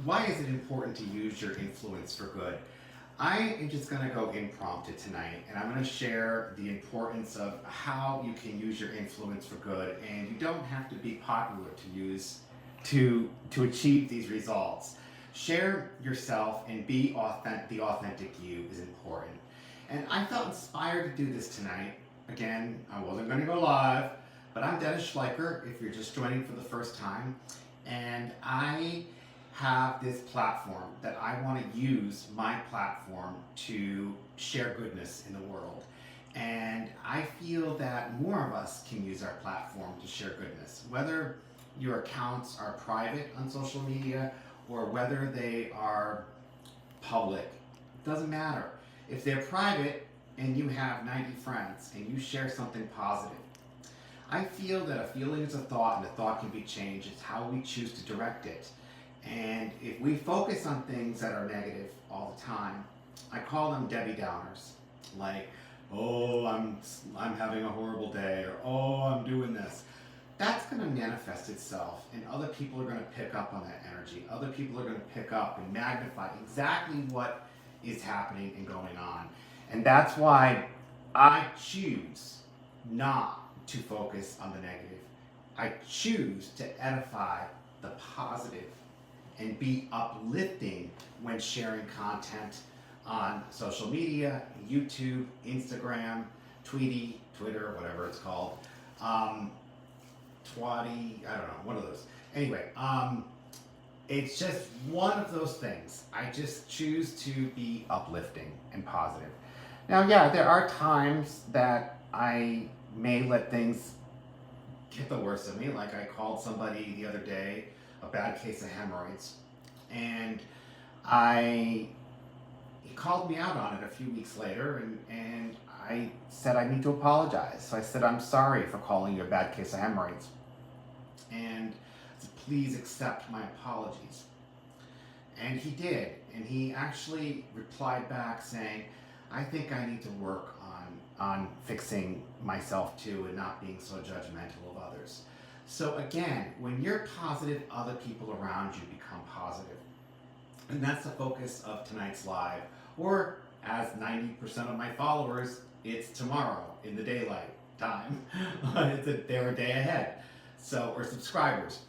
Why is it important to use your influence for good? I am just going to go impromptu tonight, and I'm going to share the importance of how you can use your influence for good, and you don't have to be popular to achieve these results. Share yourself and be authentic. The authentic you is important, and I felt inspired to do this tonight. Again, I wasn't going to go live, but I'm Dennis Schleicher. If you're just joining for the first time, and I have this platform that I want to use my platform to share goodness in the world. And I feel that more of us can use our platform to share goodness, whether your accounts are private on social media or whether they are public. It doesn't matter. If they're private and you have 90 friends and you share something positive, I feel that a feeling is a thought and a thought can be changed. It's how we choose to direct it. And if we focus on things that are negative all the time, I call them Debbie Downers. Like, oh, I'm having a horrible day, or oh, I'm doing this. That's going to manifest itself, and other people are going to pick up on that energy. Other people are going to pick up and magnify exactly what is happening and going on. And that's why I choose not to focus on the negative. I choose to edify the positive and be uplifting when sharing content on social media, YouTube, Instagram, Twitter, whatever it's called. Twatty, I don't know, one of those. Anyway, it's just one of those things. I just choose to be uplifting and positive. Now, yeah, there are times that I may let things get the worst of me. Like I called somebody the other day a bad case of hemorrhoids, and he called me out on it a few weeks later, and I said I need to apologize. So I said I'm sorry for calling you a bad case of hemorrhoids, and please accept my apologies. And he did, and he actually replied back saying, I think I need to work on fixing myself too and not being so judgmental of others. So again, when you're positive, other people around you become positive. And that's the focus of tonight's live. Or as 90% of my followers, it's tomorrow in the daylight time. They're a day ahead. So, or subscribers.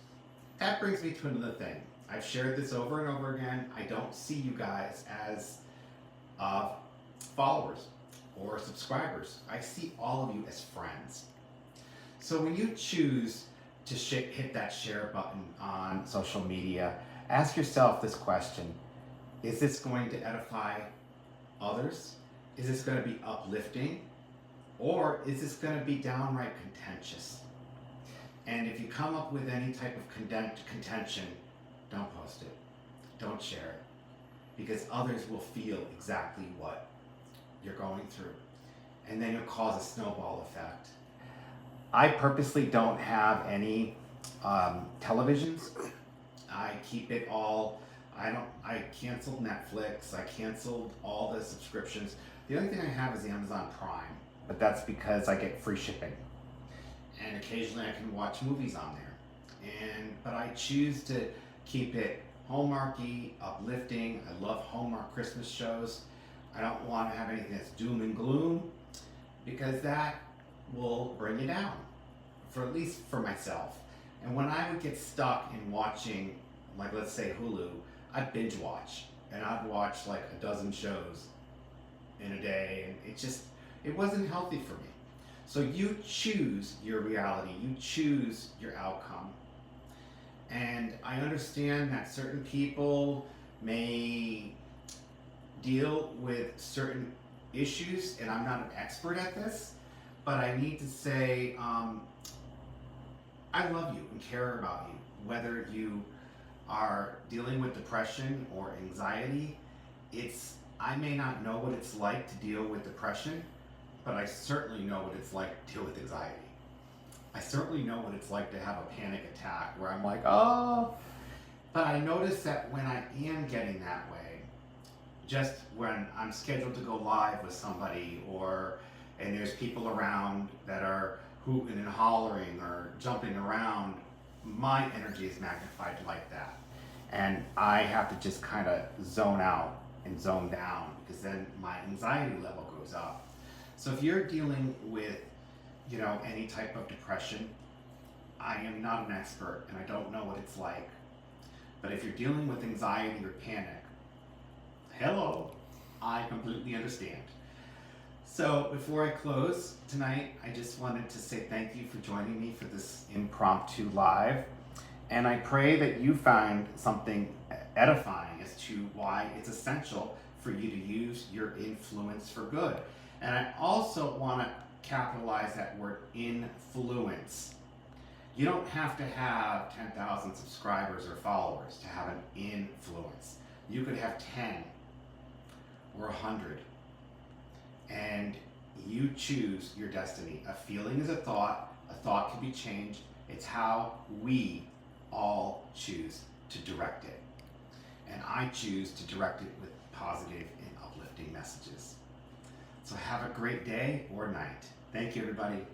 That brings me to another thing. I've shared this over and over again. I don't see you guys as followers or subscribers. I see all of you as friends. So when you choose to hit that share button on social media, ask yourself this question. Is this going to edify others? Is this going to be uplifting? Or is this going to be downright contentious? And if you come up with any type of contention, don't post it. Don't share it. Because others will feel exactly what you're going through. And then you'll cause a snowball effect. I purposely don't have any televisions. I keep it all. I canceled Netflix. I canceled all the subscriptions. The only thing I have is Amazon Prime, but that's because I get free shipping. And occasionally I can watch movies on there. But I choose to keep it Hallmarky, uplifting. I love Hallmark Christmas shows. I don't want to have anything that's doom and gloom, because that will bring you down, for at least for myself. And when I would get stuck in watching, like let's say Hulu, I'd binge watch, and I'd watch like a dozen shows in a day, and it wasn't healthy for me. So you choose your reality, you choose your outcome. And I understand that certain people may deal with certain issues, and I'm not an expert at this, but I need to say I love you and care about you. Whether you are dealing with depression or anxiety, I may not know what it's like to deal with depression, but I certainly know what it's like to deal with anxiety. I certainly know what it's like to have a panic attack where I'm like, oh. But I notice that when I am getting that way, just when I'm scheduled to go live with somebody, and there's people around that are hooting and hollering or jumping around, my energy is magnified like that. And I have to just kind of zone out and zone down, because then my anxiety level goes up. So if you're dealing with, any type of depression, I am not an expert and I don't know what it's like. But if you're dealing with anxiety or panic, hello, I completely understand. So before I close tonight, I just wanted to say thank you for joining me for this impromptu live. And I pray that you find something edifying as to why it's essential for you to use your influence for good. And I also want to capitalize that word influence. You don't have to have 10,000 subscribers or followers to have an influence. You could have 10 or 100. And you choose your destiny. A feeling is a thought can be changed. It's how we all choose to direct it. And I choose to direct it with positive and uplifting messages. So have a great day or night. Thank you, everybody.